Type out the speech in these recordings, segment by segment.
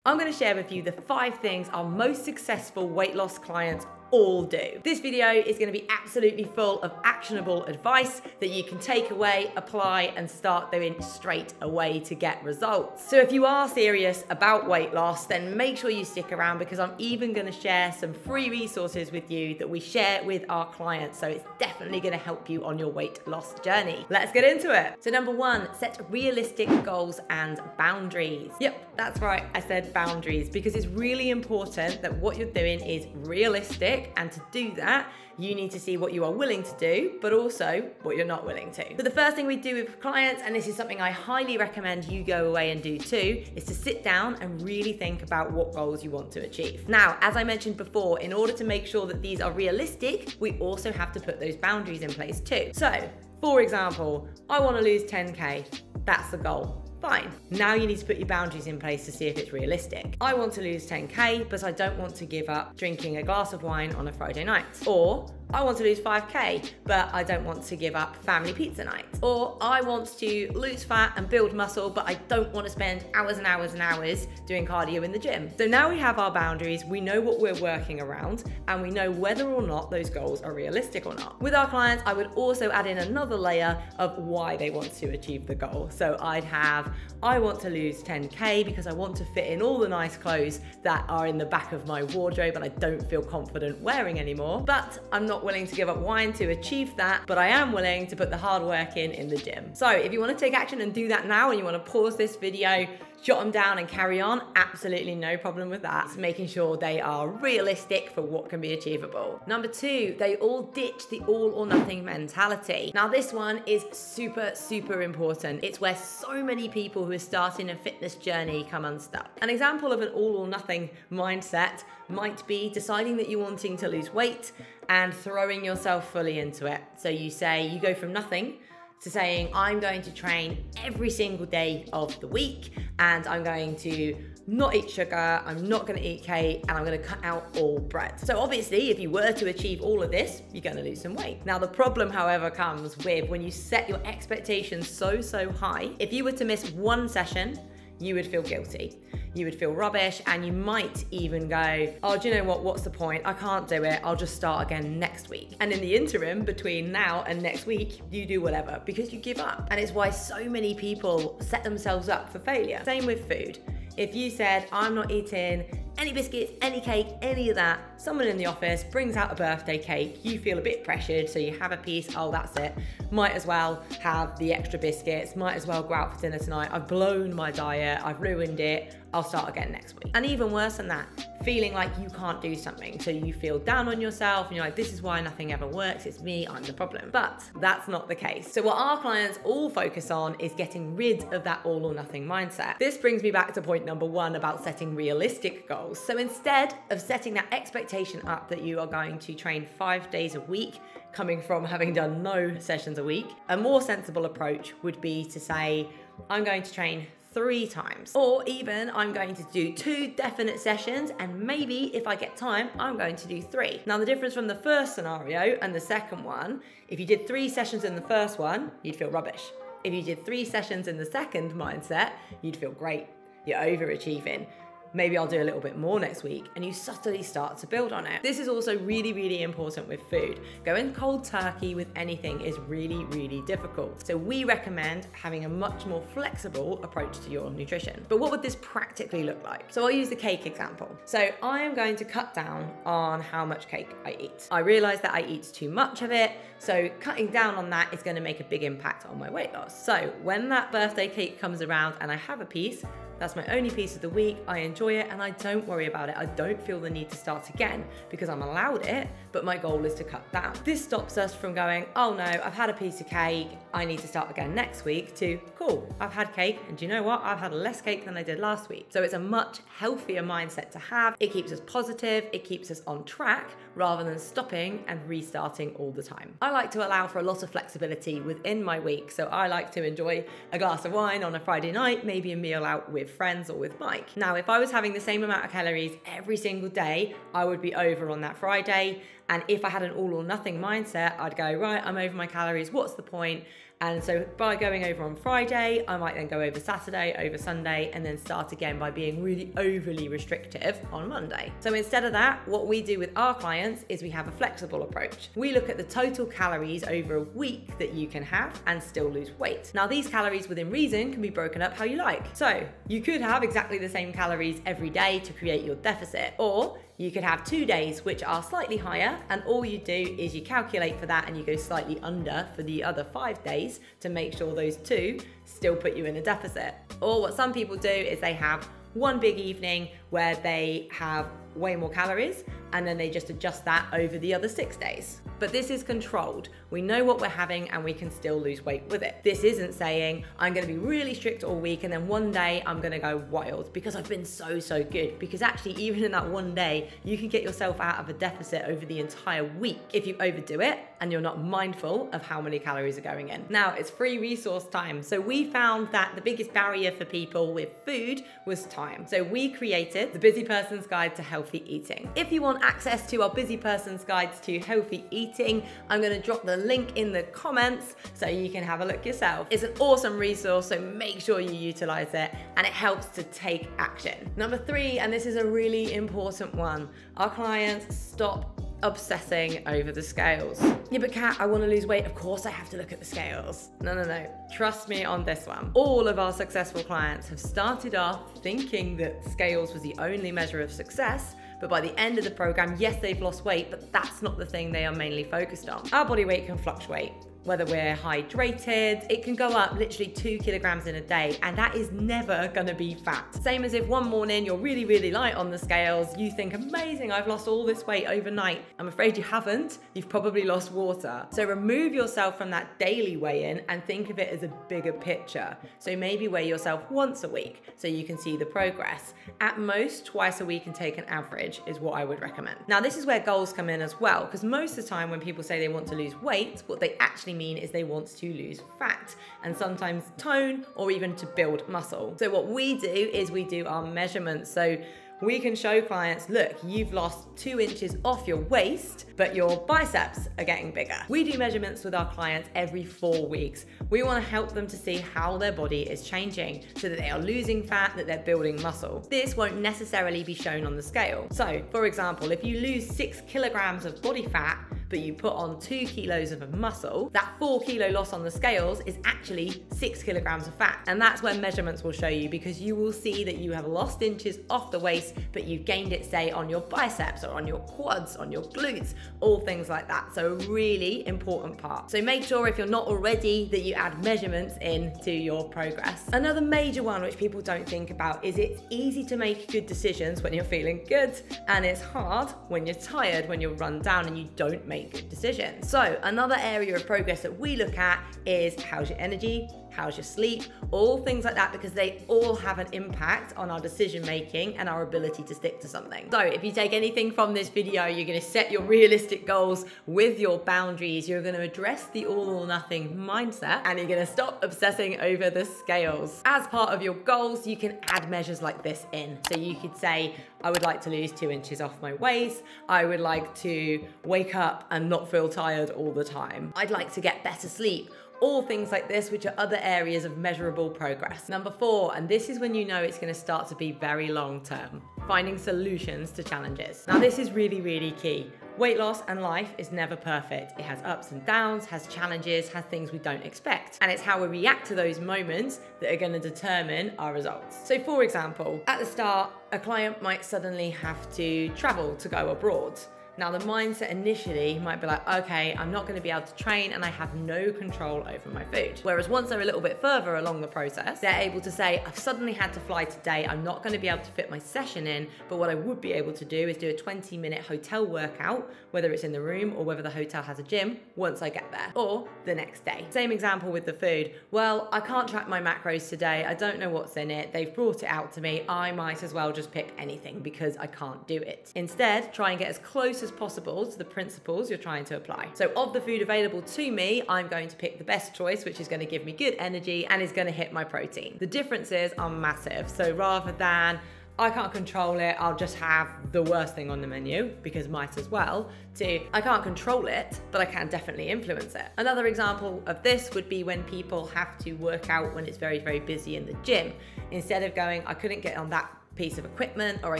I'm going to share with you the 5 things our most successful weight loss clients all do. This video is going to be absolutely full of actionable advice that you can take away, apply, and start doing straight away to get results. So if you are serious about weight loss, then make sure you stick around, because I'm even going to share some free resources with you that we share with our clients. So it's definitely going to help you on your weight loss journey. Let's get into it. So number 1, set realistic goals and boundaries. Yep, that's right. I said boundaries because it's really important that what you're doing is realistic. And to do that, you need to see what you are willing to do, but also what you're not willing to. So the first thing we do with clients, and this is something I highly recommend you go away and do too, is to sit down and really think about what goals you want to achieve. Now, as I mentioned before, in order to make sure that these are realistic, we also have to put those boundaries in place too. So, for example, I want to lose 10K. That's the goal. Fine. Now you need to put your boundaries in place to see if it's realistic. I want to lose 10K, but I don't want to give up drinking a glass of wine on a Friday night. Or I want to lose 5K, but I don't want to give up family pizza night. Or I want to lose fat and build muscle, but I don't want to spend hours and hours and hours doing cardio in the gym. So now we have our boundaries, we know what we're working around, and we know whether or not those goals are realistic or not. With our clients, I would also add in another layer of why they want to achieve the goal. So I'd have, I want to lose 10K because I want to fit in all the nice clothes that are in the back of my wardrobe and I don't feel confident wearing anymore, but I'm not willing to give up wine to achieve that, but I am willing to put the hard work in the gym. So if you want to take action and do that now, and you want to pause this video, jot them down and carry on, absolutely no problem with that. It's making sure they are realistic for what can be achievable. Number 2, they all ditch the all or nothing mentality. Now this one is super, super important. It's where so many people who are starting a fitness journey come unstuck. An example of an all or nothing mindset might be deciding that you're wanting to lose weight and throwing yourself fully into it. So you say, you go from nothing to saying, I'm going to train every single day of the week, and I'm going to not eat sugar, I'm not going to eat cake, and I'm going to cut out all bread. So obviously, if you were to achieve all of this, you're going to lose some weight. Now the problem, however, comes with when you set your expectations so high. If you were to miss one session, you would feel guilty. You would feel rubbish, and you might even go, oh, do you know what? What's the point? I can't do it. I'll just start again next week. And in the interim, between now and next week, you do whatever because you give up. And it's why so many people set themselves up for failure. Same with food. If you said, I'm not eating any biscuits, any cake, any of that, someone in the office brings out a birthday cake, you feel a bit pressured, so you have a piece, oh, that's it. Might as well have the extra biscuits, might as well go out for dinner tonight. I've blown my diet, I've ruined it, I'll start again next week. And even worse than that, feeling like you can't do something. So you feel down on yourself and you're like, this is why nothing ever works, it's me, I'm the problem. But that's not the case. So what our clients all focus on is getting rid of that all or nothing mindset. This brings me back to point number 1 about setting realistic goals. So instead of setting that expectation up that you are going to train 5 days a week, coming from having done no sessions a week, a more sensible approach would be to say, I'm going to train 3 times, or even I'm going to do 2 definite sessions, and maybe if I get time, I'm going to do 3. Now the difference from the first scenario and the second one, if you did 3 sessions in the first one, you'd feel rubbish. If you did 3 sessions in the second mindset, you'd feel great. You're overachieving. Maybe I'll do a little bit more next week, and you subtly start to build on it. This is also really, really important with food. Going cold turkey with anything is really, really difficult. So we recommend having a much more flexible approach to your nutrition. But what would this practically look like? So I'll use the cake example. So I am going to cut down on how much cake I eat. I realize that I eat too much of it, so cutting down on that is going to make a big impact on my weight loss. So when that birthday cake comes around and I have a piece, that's my only piece of the week, I enjoy it, and I don't worry about it. I don't feel the need to start again because I'm allowed it, but my goal is to cut down. This stops us from going, oh no, I've had a piece of cake, I need to start again next week, to, cool, I've had cake, and do you know what? I've had less cake than I did last week. So it's a much healthier mindset to have. It keeps us positive, it keeps us on track, rather than stopping and restarting all the time. I like to allow for a lot of flexibility within my week, so I like to enjoy a glass of wine on a Friday night, maybe a meal out with friends or with Mike. Now, if I was having the same amount of calories every single day, I would be over on that Friday. And if I had an all or nothing mindset, I'd go, right, I'm over my calories, what's the point? And so by going over on Friday, I might then go over Saturday, over Sunday, and then start again by being really overly restrictive on Monday. So instead of that, what we do with our clients is we have a flexible approach. We look at the total calories over a week that you can have and still lose weight. Now, these calories within reason can be broken up how you like. So you could have exactly the same calories every day to create your deficit, or you could have 2 days which are slightly higher, and all you do is you calculate for that and you go slightly under for the other 5 days to make sure those 2 still put you in a deficit. Or what some people do is they have one big evening where they have way more calories and then they just adjust that over the other 6 days. But this is controlled. We know what we're having and we can still lose weight with it. This isn't saying I'm gonna be really strict all week and then one day I'm gonna go wild because I've been so good. Because actually, even in that one day, you can get yourself out of a deficit over the entire week if you overdo it and you're not mindful of how many calories are going in. Now, it's free resource time. So we found that the biggest barrier for people with food was time. So we created the Busy Person's Guide to Healthy Eating. If you want access to our Busy Person's Guides to Healthy Eating, I'm gonna drop the link in the comments so you can have a look yourself. It's an awesome resource, so make sure you utilize it, and it helps to take action. Number 3, and this is a really important one, our clients stop obsessing over the scales. Yeah, but Kat, I want to lose weight. Of course I have to look at the scales. No. Trust me on this one. All of our successful clients have started off thinking that scales was the only measure of success, but by the end of the program, yes, they've lost weight, but that's not the thing they are mainly focused on. Our body weight can fluctuate. Whether we're hydrated, it can go up literally 2 kilograms in a day, and that is never gonna be fat. Same as if one morning you're really light on the scales, you think, amazing, I've lost all this weight overnight. I'm afraid you haven't, you've probably lost water. So remove yourself from that daily weigh-in and think of it as a bigger picture. So maybe weigh yourself once a week so you can see the progress. At most, twice a week and take an average is what I would recommend. Now, this is where goals come in as well, because most of the time when people say they want to lose weight, what they actually mean is they want to lose fat and sometimes tone or even to build muscle. So what we do is we do our measurements. So we can show clients, look, you've lost 2 inches off your waist, but your biceps are getting bigger. We do measurements with our clients every 4 weeks. We want to help them to see how their body is changing so that they are losing fat, that they're building muscle. This won't necessarily be shown on the scale. So for example, if you lose 6 kilograms of body fat, but you put on 2 kilos of muscle, that 4 kilo loss on the scales is actually 6 kilograms of fat. And that's where measurements will show you, because you will see that you have lost inches off the waist, but you've gained it, say, on your biceps or on your quads, on your glutes, all things like that. So a really important part. So make sure if you're not already that you add measurements into your progress. Another major one which people don't think about is it's easy to make good decisions when you're feeling good, and it's hard when you're tired, when you're run down and you don't make good decisions. So another area of progress that we look at is how's your energy, how's your sleep, all things like that, because they all have an impact on our decision making and our ability to stick to something. So if you take anything from this video, you're going to set your realistic goals with your boundaries, you're going to address the all or nothing mindset, and you're going to stop obsessing over the scales. As part of your goals, you can add measures like this in. So you could say, I would like to lose 2 inches off my waist. I would like to wake up and not feel tired all the time. I'd like to get better sleep. All things like this, which are other areas of measurable progress. Number 4, and this is when you know it's going to start to be very long term, finding solutions to challenges. Now this is really key. Weight loss and life is never perfect. It has ups and downs, has challenges, has things we don't expect. And it's how we react to those moments that are going to determine our results. So for example, at the start, a client might suddenly have to travel to go abroad. Now the mindset initially might be like, okay, I'm not gonna be able to train and I have no control over my food. Whereas once they're a little bit further along the process, they're able to say, I've suddenly had to fly today, I'm not gonna be able to fit my session in, but what I would be able to do is do a 20-minute hotel workout, whether it's in the room or whether the hotel has a gym, once I get there, or the next day. Same example with the food. Well, I can't track my macros today, I don't know what's in it, they've brought it out to me, I might as well just pick anything because I can't do it. Instead, try and get as close as possible to the principles you're trying to apply. So of the food available to me, I'm going to pick the best choice, which is going to give me good energy and is going to hit my protein. The differences are massive. So rather than I can't control it, I'll just have the worst thing on the menu, because might as well, to I can't control it, but I can definitely influence it. Another example of this would be when people have to work out when it's very, very busy in the gym. Instead of going, I couldn't get on that piece of equipment, or I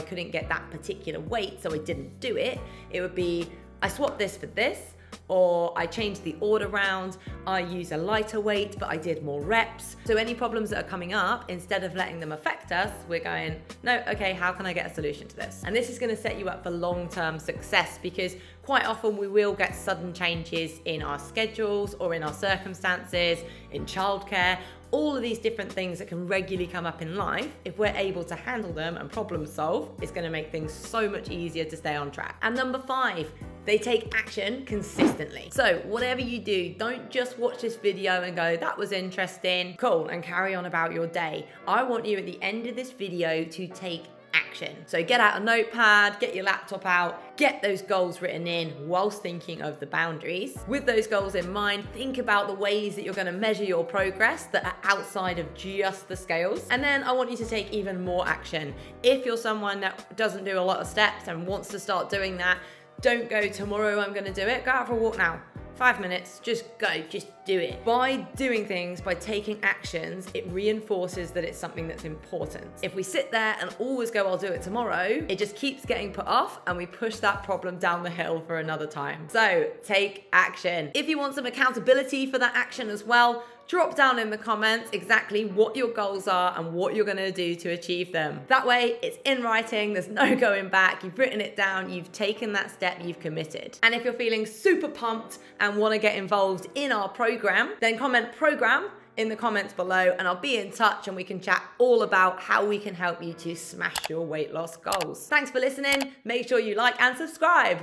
couldn't get that particular weight, so I didn't do it, it would be, I swapped this for this, or I changed the order round, I use a lighter weight, but I did more reps. So any problems that are coming up, instead of letting them affect us, we're going, no, okay, how can I get a solution to this? And this is gonna set you up for long-term success, because quite often we will get sudden changes in our schedules or in our circumstances, in childcare, all of these different things that can regularly come up in life. If we're able to handle them and problem solve, it's gonna make things so much easier to stay on track. And number 5, they take action consistently. So whatever you do, don't just watch this video and go, that was interesting, cool, and carry on about your day. I want you at the end of this video to take action. So get out a notepad, get your laptop out, get those goals written in whilst thinking of the boundaries. With those goals in mind, think about the ways that you're going to measure your progress that are outside of just the scales. And then I want you to take even more action. If you're someone that doesn't do a lot of steps and wants to start doing that, don't go, tomorrow I'm going to do it. Go out for a walk now. 5 minutes, just go, just do it. By doing things, by taking actions, it reinforces that it's something that's important. If we sit there and always go, I'll do it tomorrow, it just keeps getting put off and we push that problem down the hill for another time. So take action. If you want some accountability for that action as well, drop down in the comments exactly what your goals are and what you're gonna do to achieve them. That way, it's in writing, there's no going back, you've written it down, you've taken that step, you've committed. And if you're feeling super pumped and wanna get involved in our program, then comment program in the comments below and I'll be in touch and we can chat all about how we can help you to smash your weight loss goals. Thanks for listening. Make sure you like and subscribe.